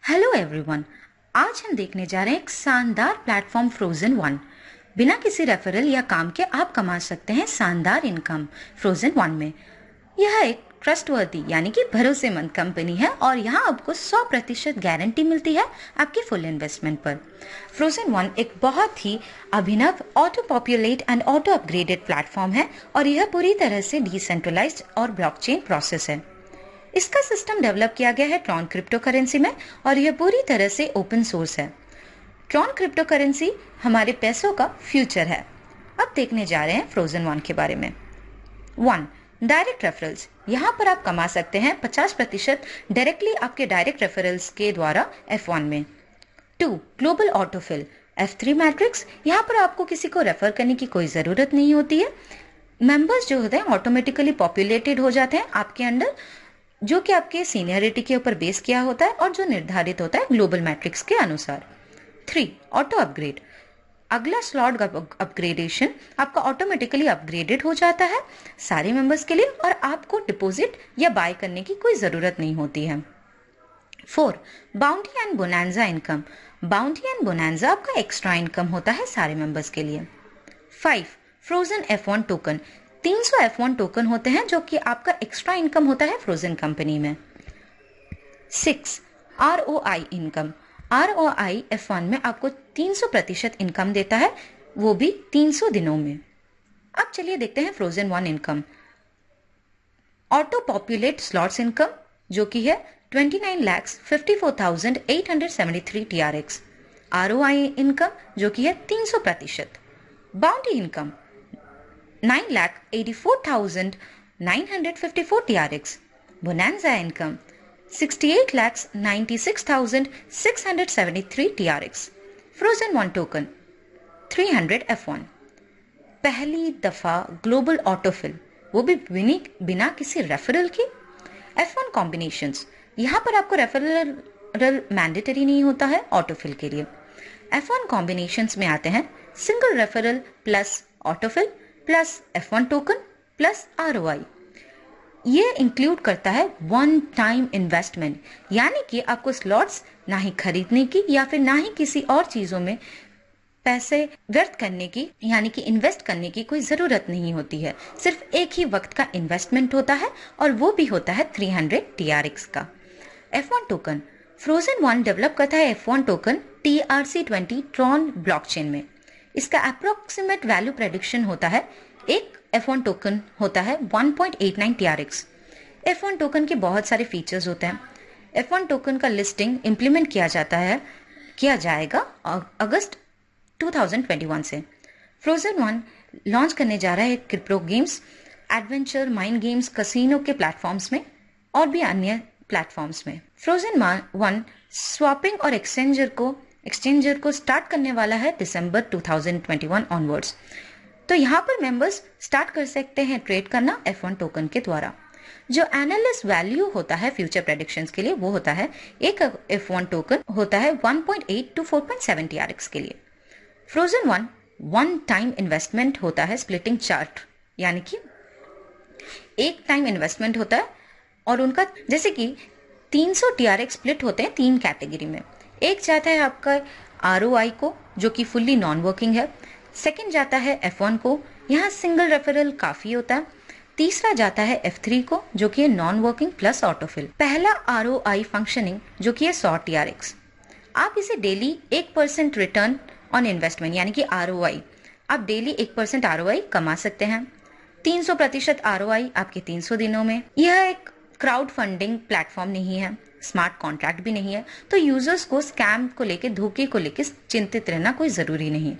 Hello everyone, आज हम देखने जा रहे हैं एक शानदार प्लेटफॉर्म फ्रोजन वन। बिना किसी रेफरल या काम के आप कमा सकते हैं शानदार इनकम फ्रोजन वन में। यह एक ट्रस्टवर्दी यानी कि भरोसेमंद कंपनी है और यहाँ आपको 100% गारंटी मिलती है आपकी फुल इन्वेस्टमेंट पर। फ्रोजन वन एक बहुत ही अभिनव auto populate and auto upgraded platform है और यह पूरी तरह से डिसेंट्रलाइज्ड और ब्लॉकचेन प्रोसेस है। इसका सिस्टम डेवलप किया गया है ट्रॉन क्रिप्टो करेंसी में और यह पूरी तरह से ओपन सोर्स है। ट्रॉन क्रिप्टो करेंसी हमारे पैसों का फ्यूचर है। अब देखने जा रहे हैं फ्रोजन वन के बारे में। 1. Direct referrals. यहाँ पर आप कमा सकते हैं 50% डायरेक्टली आपके डायरेक्ट रेफरल्स के द्वारा F1 में। 2. Global autofill F3 matrix. यहाँ पर आपको किसी को रेफर करने की कोई ज़रूरत नहीं होती है। मेंबर्स जो होते हैं ऑटोमेटिकली पॉपुलेटेड हो जाते हैं आपके अंडर, जो कि आपके सीनियरिटी के ऊपर बेस किया होता है और जो निर्धारित होता है ग्लोबल मैट्रिक्स के अनुसार। 3. Auto upgrade. अगला स्लॉट अपग्रेडेशन आपका ऑटोमेटिकली अपग्रेडेड हो जाता है सारे मेंबर्स के लिए और आपको डिपॉजिट या बाय करने की कोई ज़रूरत नहीं होती है। 4. Bounty and bonanza income. Bounty and bonanza आपका एक्स्ट्रा इनकम होता है सारे मेंबर्स के लिए। 5. Frozen F1 token. 300 F1 token होते हैं जो कि आपका एक्स्ट्रा इनकम होता है फ्रोजन कंपनी में। 6. ROI income. ROI F1 में आपको 300% इनकम देता है, वो भी 300 दिनों में। अब चलिए देखते हैं frozen one income. Auto populate slots income जो कि है 29,54,873 TRX। ROI इनकम जो कि है 300%। Bounty income 9,84,954 TRX। Bonanza income 68,96,673 TRX। Frozen one token 300 F1। पहली दफा ग्लोबल ऑटोफिल, वो भी बिना किसी रेफरल के। F1 combinations. यहाँ पर आपको रेफरल मैंडेटरी नहीं होता है ऑटोफिल के लिए। F1 कॉम्बिनेशंस में आते हैं single referral plus autofill plus F1 token plus ROI। ये इंक्लूड करता है वन टाइम इन्वेस्टमेंट, यानी कि आपको स्लॉट्स ना ही खरीदने की या फिर ना ही किसी और चीजों में पैसे व्यर्थ करने की यानी कि इन्वेस्ट करने की कोई जरूरत नहीं होती है। सिर्फ एक ही वक्त का इन्वेस्टमेंट होता है और वो भी होता है 300 TRX का। F1 token. Frozen one develop करता है F1 token TRC20 Tron blockchain में। इसका अप्रोक्सीमेट वैल्यू प्रेडिक्शन होता है, एक F1 टोकन होता है 1.89 TRX। F1 टोकन के बहुत सारे फीचर्स होते हैं। F1 टोकन का लिस्टिंग इम्प्लीमेंट किया जाएगा अगस्त 2021 से। फ्रोजन वन लॉन्च करने जा रहा है crypto games, adventure, mind games, casino के प्लेटफॉर्म्स में और भी अन्य प्लेटफॉर्म्स में। फ्रोजन वन स्वैपिंग और एक्सचेंजर को स्टार्ट करने वाला है दिसंबर 2021 ऑनवर्ड्स। तो यहाँ पर मेंबर्स स्टार्ट कर सकते हैं ट्रेड करना F1 टोकन के द्वारा। जो एनालिस्ट वैल्यू होता है फ्यूचर प्रेडिक्शंस के लिए वो होता है, एक F1 टोकन होता है 1.8 to 4.7 TRX के लिए। फ्रोजन वन टाइम इन्वेस्टमेंट होता है स्प्लिटिंग चार्ट, यानी कि एक टाइम इन्वेस्टमेंट होता है और उनका जैसे कि 300 TRX स्प्लिट होते हैं 3 कैटेगरी में। एक जाता है आपका ROI को जो कि फुल्ली नॉन वर्किंग है। सेकंड जाता है F1 को, यहाँ सिंगल रेफरल काफी होता है। तीसरा जाता है F3 को जो कि है नॉन वर्किंग प्लस ऑटोफिल। पहला ROI फंक्शनिंग जो कि है 100 TRX। आप इसे डेली 1% रिटर्न ऑन इन्वेस्टमेंट यानी कि ROI, आप डेली 1% ROI कमा सकते हैं। 300% ROI आपके 300 दिनों में। यह एक क्राउड फंडिंग प्लेटफॉर्म नहीं है, स्मार्ट कॉन्ट्रैक्ट भी नहीं है, तो यूजर्स को स्कैम को लेके, धोखे को लेके चिंतित रहना कोई जरूरी नहीं।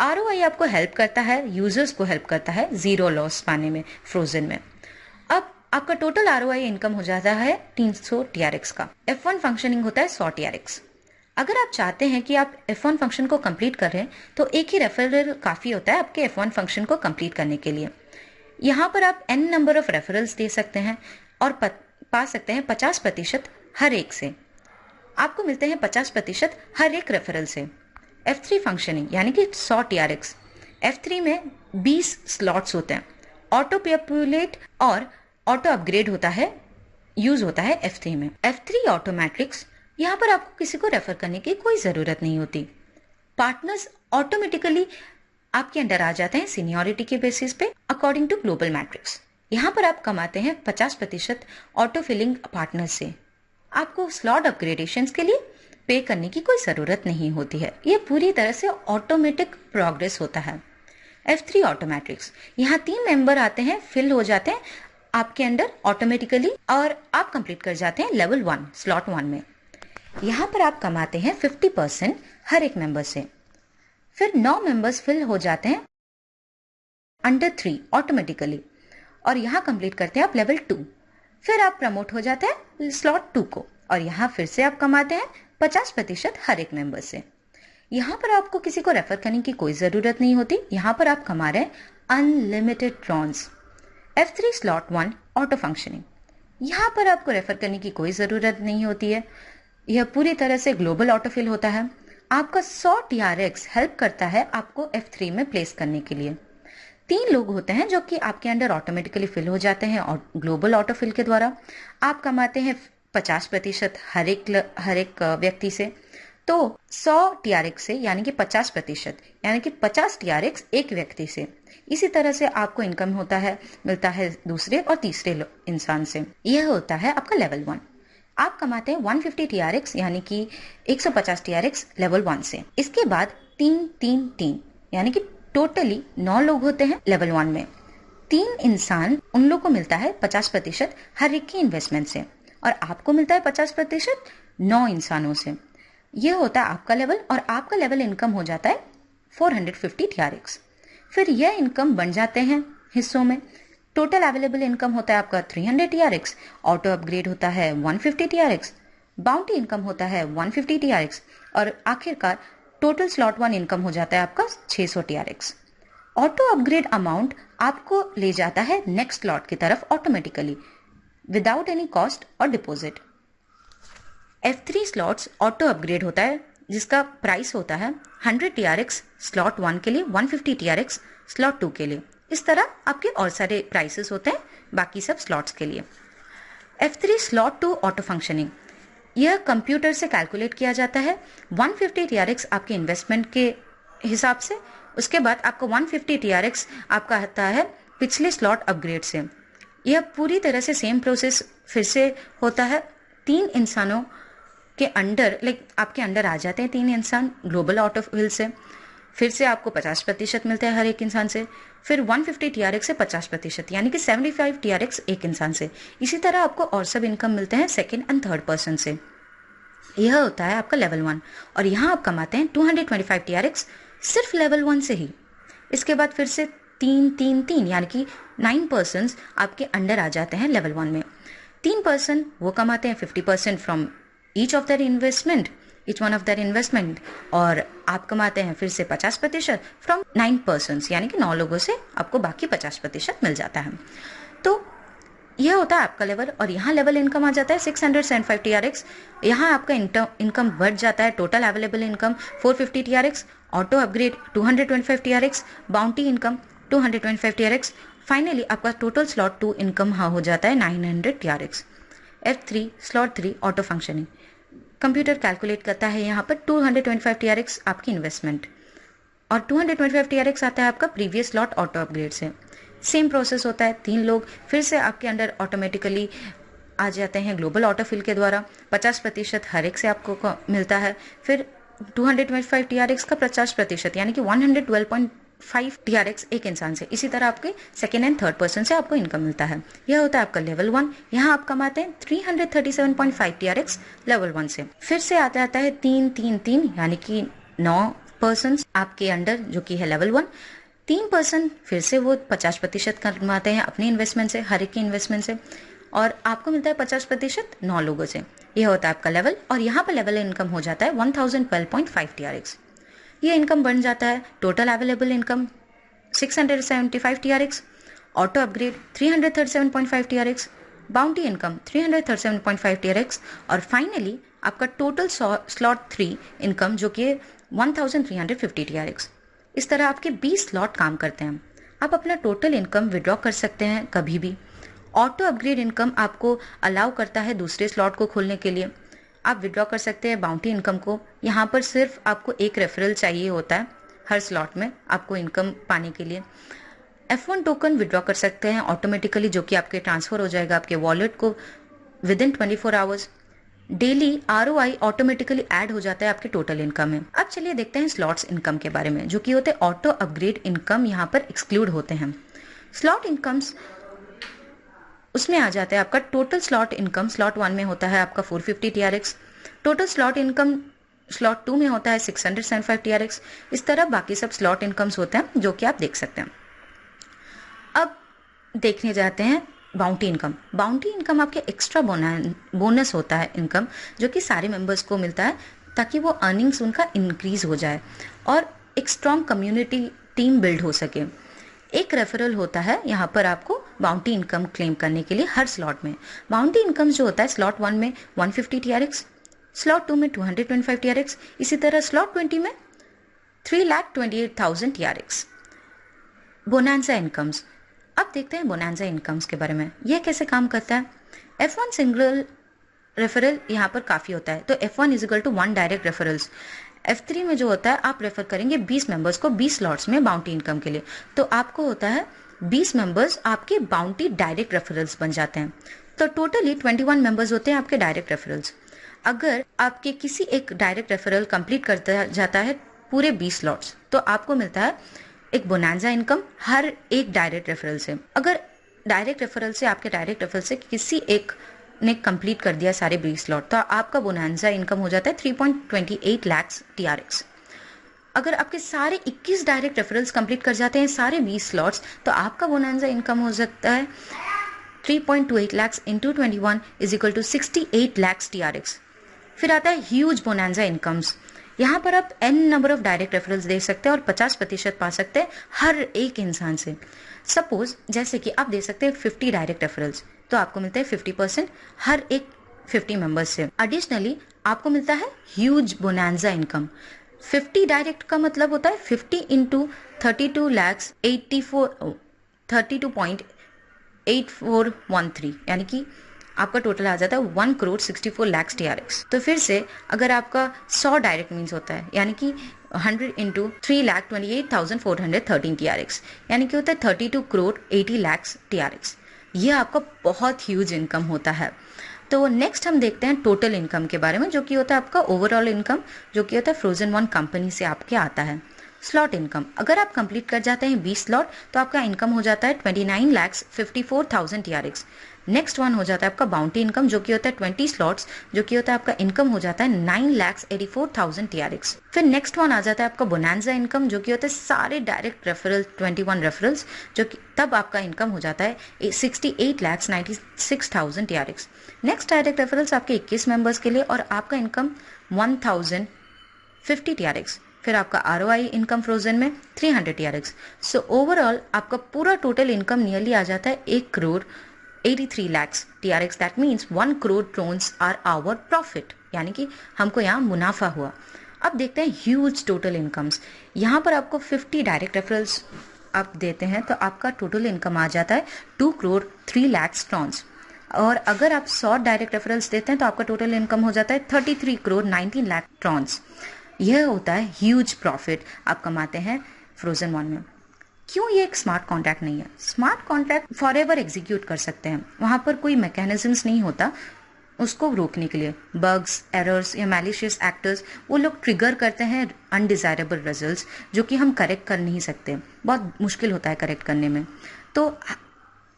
ROI आपको हेल्प करता है, यूजर्स को हेल्प करता है जीरो लॉस पाने में फ्रोजन में। अब आपका टोटल ROI इनकम हो जाता है 300 TRX का। F1 फंक्शनिंग होता है 100 TRX। अगर आप चाहते हैं कि आप F1 फंक्शन को कंप्लीट कर रहे हैं तो एक ही रेफरल काफी होता है आपके F1 फंक्शन को कंप्लीट करने के लिए। यहाँ पर आप n नंबर ऑफ रेफरल्स दे सकते हैं और पा सकते हैं 50% हर एक से। आपको मिलते हैं 50% हर एक रेफरल से। F3 फंक्शनिंग यानी कि 100 TRX। F3 में 20 स्लॉट्स होते हैं। ऑटो पॉपुलेट और ऑटो अपग्रेड यूज होता है F3 में। F3 ऑटो मैट्रिक्स यहाँ पर आपको किसी को रेफर करने की कोई ज़रूरत नहीं होती। पार्टनर्स ऑटोमेटिकली आपके अंडर आ जाते हैं सीनियरिटी के बेसिस पे अकॉर्डिंग टू ग्लोबल मैट्रिक्स। यहाँ पर आप कमाते हैं 50% ऑटो फिलिंग पार्टनर से। आपको स्लॉट अपग्रेडेशन के लिए पे करने की कोई ज़रूरत नहीं होती है। यह पूरी तरह से ऑटोमेटिक प्रोग्रेस होता है। F3 ऑटोमेट्रिक्स, यहाँ 3 मेंबर आते हैं, फिल हो जाते हैं आपके अंडर ऑटोमेटिकली और आप कंप्लीट कर जाते हैं लेवल 1 स्लॉट 1 में। यहाँ पर आप कमाते हैं 50% हर एक मेंबर से। फिर 9 मेंबर्स फिल हो जाते हैं अंडर 3 ऑटोमेटिकली और यहाँ कंप्लीट करते हैं आप लेवल 2। फिर आप प्रमोट हो जाते हैं स्लॉट 2 को और यहाँ फिर से आप कमाते हैं 50% हर एक मेंबर से। यहाँ पर आपको किसी को रेफर करने की कोई ज़रूरत नहीं होती। यहाँ पर आप कमा रहे हैं unlimited trons. F3 slot 1 auto functioning, यहाँ पर आपको रेफर करने की कोई ज़रूरत नहीं होती है। यह पूरी तरह से ग्लोबल ऑटोफिल होता है। आपका 100 TRX हेल्प करता है आपको F3 में प्लेस करने के लिए। 3 लोग होते हैं जो कि आपके अंडर ऑटोमेटिकली फिल हो जाते हैं और ग्लोबल ऑटोफिल के द्वारा आप कमाते हैं 50% हर एक व्यक्ति से। तो 100 TRX से यानी कि 50%, यानी कि 50 TRX एक व्यक्ति से। इसी तरह से आपको इनकम मिलता है दूसरे और तीसरे इंसान से। यह होता है आपका लेवल 1। आप कमाते हैं 150 TRX यानी कि 150 TRX लेवल 1 से। इसके बाद 3-3-3 यानी कि टोटली 9 लोग होते हैं लेवल 1 में। 3 इंसान, उन लोग को मिलता है 50% हर एक की इन्वेस्टमेंट से और आपको मिलता है 50% 9 इंसानों से। यह होता है आपका लेवल और आपका लेवल इनकम हो जाता है 450 TRX। फिर यह इनकम बन जाते हैं हिस्सों में। टोटल अवेलेबल इनकम होता है आपका 300 TRX, ऑटो अपग्रेड होता है 150 TRX, बाउंटी इनकम होता है 150 TRX और आखिरकार टोटल स्लॉट 1 इनकम हो जाता है आपका 600 TRX। ऑटो अपग्रेड अमाउंट आपको ले जाता है नेक्स्ट स्लॉट की तरफ ऑटोमेटिकली विदाउट एनी कॉस्ट और deposit. F3 slots auto upgrade होता है जिसका प्राइस होता है 100 TRX स्लॉट 1 के लिए, 150 TRX स्लॉट 2 के लिए। इस तरह आपके और सारे प्राइसेस होते हैं बाकी सब स्लॉट्स के लिए। F3 स्लॉट 2 ऑटो फंक्शनिंग, यह कंप्यूटर से कैलकुलेट किया जाता है 150 TRX आपके इन्वेस्टमेंट के हिसाब से। उसके बाद आपको 150 TRX आपका आता है पिछले स्लॉट अपग्रेड से। यह पूरी तरह से सेम प्रोसेस फिर से होता है। 3 इंसानों के अंडर आपके अंडर आ जाते हैं 3 इंसान ग्लोबल ऑटोफिल से। फिर से आपको 50% मिलता है हर एक इंसान से। फिर 150 TRX से 50% यानी कि 75 TRX एक इंसान से। इसी तरह आपको और सब इनकम मिलते हैं सेकेंड एंड थर्ड पर्सन से। यह होता है आपका लेवल 1 और यहाँ आप कमाते हैं 225 TRX सिर्फ लेवल 1 से ही। इसके बाद फिर से 3-3-3 यानी कि 9 पर्सन आपके अंडर आ जाते हैं लेवल 1 में। 3 पर्सन वो कमाते हैं 50% from each one of their investment और आप कमाते हैं फिर से 50% फ्रॉम 9 पर्सन यानी कि 9 लोगों से आपको बाकी 50% मिल जाता है। तो यह होता है आपका लेवल और यहाँ लेवल इनकम आ जाता है 675 TRX। यहाँ आपका इनकम बढ़ जाता है। Total available income 450 TRX, auto upgrade 225 TRX, bounty income 225 TRX। Finally आपका टोटल स्लॉट 2 इनकम हो जाता है 900 TRX। F3 slot 3 auto functioning, computer calculate करता है यहाँ पर 225 TRX आपकी इन्वेस्टमेंट और 225 TRX आता है आपका प्रीवियस स्लॉट ऑटो अपग्रेड से। सेम प्रोसेस होता है। 3 लोग फिर से आपके अंडर ऑटोमेटिकली आ जाते हैं ग्लोबल ऑटोफिल के द्वारा। 50% हर एक से आपको मिलता है। फिर 225 TRX का 50% यानी कि 112.5 TRX एक इंसान से। इसी तरह आपके सेकेंड एंड थर्ड पर्सन से आपको इनकम मिलता है। यह होता है आपका लेवल 1। यहाँ आप कमाते हैं 337.5 TRX लेवल 1 से। फिर से आता है 3-3-3 यानी कि 9 पर्सन आपके अंडर जो कि है लेवल 1। 3 पर्सन फिर से वो 50% कमाते हैं अपने इन्वेस्टमेंट से, हर एक की इन्वेस्टमेंट से और आपको मिलता है 50% 9 लोगों से। यह होता है आपका लेवल और यहाँ पर लेवल इनकम हो जाता है 1012.5 TRX। ये इनकम बन जाता है। Total available income 675 TRX, auto upgrade 337.5 TRX, bounty income 337.5 TRX और फाइनली आपका टोटल स्लॉट 3 इनकम जो कि 1350 TRX। इस तरह आपके 20 स्लॉट काम करते हैं। आप अपना टोटल इनकम विड्रॉ कर सकते हैं कभी भी। ऑटो अपग्रेड इनकम आपको अलाउ करता है दूसरे स्लॉट को खोलने के लिए। आप विड्रॉ कर सकते हैं बाउंटी इनकम को। यहाँ पर सिर्फ आपको एक रेफरल चाहिए होता है हर स्लॉट में आपको इनकम पाने के लिए। F1 टोकन विड्रॉ कर सकते हैं ऑटोमेटिकली, जो कि आपके ट्रांसफर हो जाएगा आपके वॉलेट को within 24 hours. Daily ROI automatically add हो जाता है आपके टोटल इनकम में। अब चलिए देखते हैं स्लॉट्स इनकम के बारे में, जो कि होते हैं ऑटो अपग्रेड इनकम, यहाँ पर एक्सक्लूड होते हैं। स्लॉट इनकम्स उसमें आ जाता है आपका टोटल स्लॉट इनकम। स्लॉट 1 में होता है आपका 450 TRX, total slot income slot 2 में होता है 675 TRX। इस तरह बाकी सब स्लॉट इनकम्स होते हैं जो कि आप देख सकते हैं। अब देखने जाते हैं बाउंटी इनकम। बाउंटी इनकम आपके एक्स्ट्रा बोनस होता है इनकम, जो कि सारे मेंबर्स को मिलता है ताकि वो अर्निंग्स उनका इंक्रीज हो जाए और एक स्ट्रॉन्ग कम्युनिटी टीम बिल्ड हो सके। एक रेफरल होता है यहाँ पर आपको बाउंटी इनकम क्लेम करने के लिए हर स्लॉट में। बाउंटी इनकम जो होता है स्लॉट 1 में 150 TRX, स्लॉट 2 में 225 TRX, इसी तरह स्लॉट 20 में 3,28,000 TRX। Bonanza incomes. अब देखते हैं बोनांजा इनकम्स के बारे में, यह कैसे काम करता है। F1 सिंगल रेफरल यहाँ पर काफ़ी होता है, तो F1 is equal to 1 direct referrals. F3 में जो होता है आप रेफर करेंगे 20 मेंबर्स को 20 स्लॉट्स में बाउंटी इनकम के लिए, तो आपको होता है 20 मेंबर्स आपके बाउंटी डायरेक्ट रेफरल्स बन जाते हैं। तो टोटली 21 मेंबर्स होते हैं आपके डायरेक्ट रेफरल्स। अगर आपके किसी एक डायरेक्ट रेफरल कंप्लीट करता जाता है पूरे 20 स्लॉट्स, तो आपको मिलता है एक बोनांजा इनकम हर एक डायरेक्ट रेफरल से। अगर डायरेक्ट रेफरल से आपके डायरेक्ट रेफरल से किसी एक ने कंप्लीट कर दिया सारे 20 स्लॉट, तो आपका बोनांजा इनकम हो जाता है 3.28 लाख TRX। अगर आपके सारे 21 डायरेक्ट रेफरल्स कंप्लीट कर जाते हैं सारे 20 स्लॉट्स, तो आपका बोनांजा इनकम हो सकता है 3.28 lakh into 21 is equal to 68 lakh TRX। फिर आता है ह्यूज बोनांजा इनकम्स। यहाँ पर आप n number of direct referrals दे सकते हैं और 50% पा सकते हैं हर एक इंसान से। सपोज जैसे कि आप दे सकते हैं 50 डायरेक्ट रेफरल्स, तो आपको मिलता है 50% हर एक 50 मेंबर्स से। एडिशनली आपको मिलता है ह्यूज बोनांजा इनकम। 50 डायरेक्ट का मतलब होता है 50 इंटू 32.8413, यानी कि आपका टोटल आ जाता है 1,64 लाख TRX। तो फिर से अगर आपका 100 डायरेक्ट मीन्स होता है, यानी कि 100 इंटू 3,28,413 TRX, यानी कि होता है 32,80 लाख TRX। यह आपका बहुत ह्यूज इनकम होता है। तो नेक्स्ट हम देखते हैं टोटल इनकम के बारे में, जो कि होता है आपका ओवरऑल इनकम, जो कि होता है फ्रोजन 1 कंपनी से आपके आता है। स्लॉट इनकम, अगर आप कंप्लीट कर जाते हैं 20 स्लॉट, तो आपका इनकम हो जाता है 29,54,000 TRX। नेक्स्ट वन हो जाता है आपका बाउंटी इनकम, जो कि होता है 20 स्लॉट्स, जो कि होता है आपका इनकम हो जाता है 9,84,000 TRX। फिर नेक्स्ट वन आ जाता है आपका बोनांजा इनकम, जो कि होता है सारे डायरेक्ट रेफरल 21 रेफरल्स, जो कि तब आपका इनकम हो जाता है 68,96,000 TRX। नेक्स्ट डायरेक्ट रेफरल्स आपके 21 मेंबर्स के लिए और आपका इनकम 1,050 TRX। फिर आपका ROI इनकम फ्रोजन में 300 TRX। सो ओवरऑल आपका पूरा टोटल इनकम नियरली आ जाता है 1,83 lakh TRX। That means 1 crore trons are our profit, यानी कि हमको यहाँ मुनाफा हुआ। अब देखते हैं ह्यूज टोटल इनकम्स। यहाँ पर आपको 50 डायरेक्ट रेफरल्स आप देते हैं, तो आपका टोटल इनकम आ जाता है 2 करोड़ 3 लाख ट्रॉन्स। और अगर आप 100 डायरेक्ट रेफरल्स देते हैं, तो आपका टोटल इनकम हो जाता है 33 करोड़ 19 लाख ट्रॉन्स। यह होता है ह्यूज प्रॉफिट आप कमाते हैं फ्रोजन 1 में। क्यों ये एक स्मार्ट कॉन्ट्रैक्ट नहीं है? Smart contract for ever execute कर सकते हैं, वहाँ पर कोई मैकेनिज्म्स नहीं होता उसको रोकने के लिए। बग्स, एरर्स या मैलिशियस एक्टर्स वो लोग ट्रिगर करते हैं अनडिजायरेबल रिजल्ट्स, जो कि हम करेक्ट कर नहीं सकते, बहुत मुश्किल होता है करेक्ट करने में। तो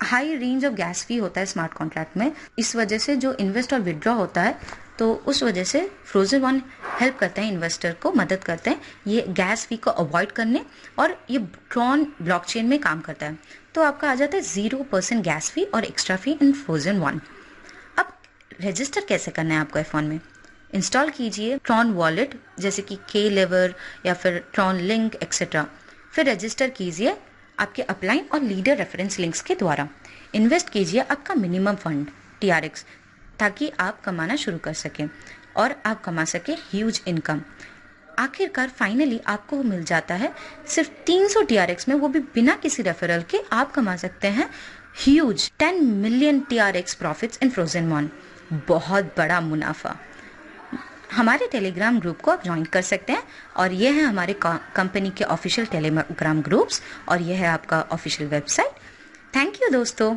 हाई रेंज ऑफ गैस फी होता है स्मार्ट कॉन्ट्रैक्ट में। इस वजह से जो इन्वेस्ट और विड्रॉ होता है, तो उस वजह से फ्रोजन 1 हेल्प करते हैं, इन्वेस्टर को मदद करते हैं ये गैस फी को अवॉइड करने, और ये ट्रॉन ब्लॉकचेन में काम करता है। तो आपका आ जाता है 0% गैस फी और एक्स्ट्रा फी इन फ्रोजन 1। अब रजिस्टर कैसे करना है आपको F1 में? इंस्टॉल कीजिए ट्रॉन वॉलेट, जैसे कि K-Lever या फिर ट्रॉन लिंक एक्सेट्रा। फिर रजिस्टर कीजिए आपके अपलाइन और लीडर रेफरेंस लिंक्स के द्वारा। इन्वेस्ट कीजिए आपका मिनिमम फंड TRX, ताकि आप कमाना शुरू कर सकें और आप कमा सके ह्यूज इनकम। आखिरकार फाइनली आपको मिल जाता है सिर्फ 300 TRX में, वो भी बिना किसी रेफरल के आप कमा सकते हैं ह्यूज 10 मिलियन TRX प्रॉफिट्स इन फ्रोजन 1। बहुत बड़ा मुनाफा। हमारे टेलीग्राम ग्रुप को आप ज्वाइन कर सकते हैं और ये है हमारे कंपनी के ऑफिशियल टेलीग्राम ग्रुप्स और ये है आपका ऑफिशियल वेबसाइट। थैंक यू दोस्तों।